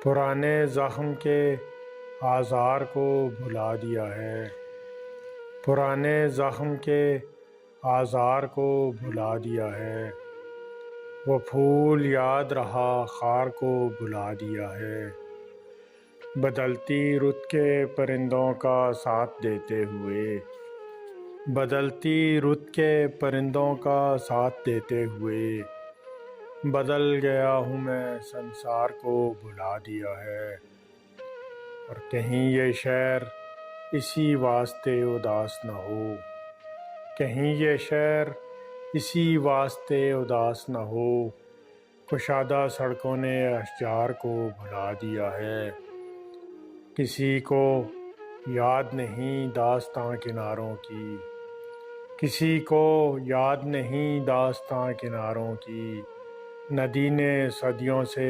پرانے زخم کے آزار کو بھلا دیا ہے، پرانے زخم کے آزار کو بھلا دیا ہے۔ وہ پھول یاد رہا خار کو بھلا دیا ہے، بدلتی رت کے پرندوں کا ساتھ دیتے ہوئے، بدلتی رت کے پرندوں کا ساتھ دیتے ہوئے۔ بدل گیا ہوں میں سنسار کو بھلا دیا ہے، اور کہیں یہ شہر اسی واسطے اداس نہ ہو، کہیں یہ شہر اسی واسطے اداس نہ ہو۔ کشادہ سڑکوں نے اشجار کو بھلا دیا ہے، کسی کو یاد نہیں داستاں کناروں کی، کسی کو یاد نہیں داستاں کناروں کی۔ ندی نے صدیوں سے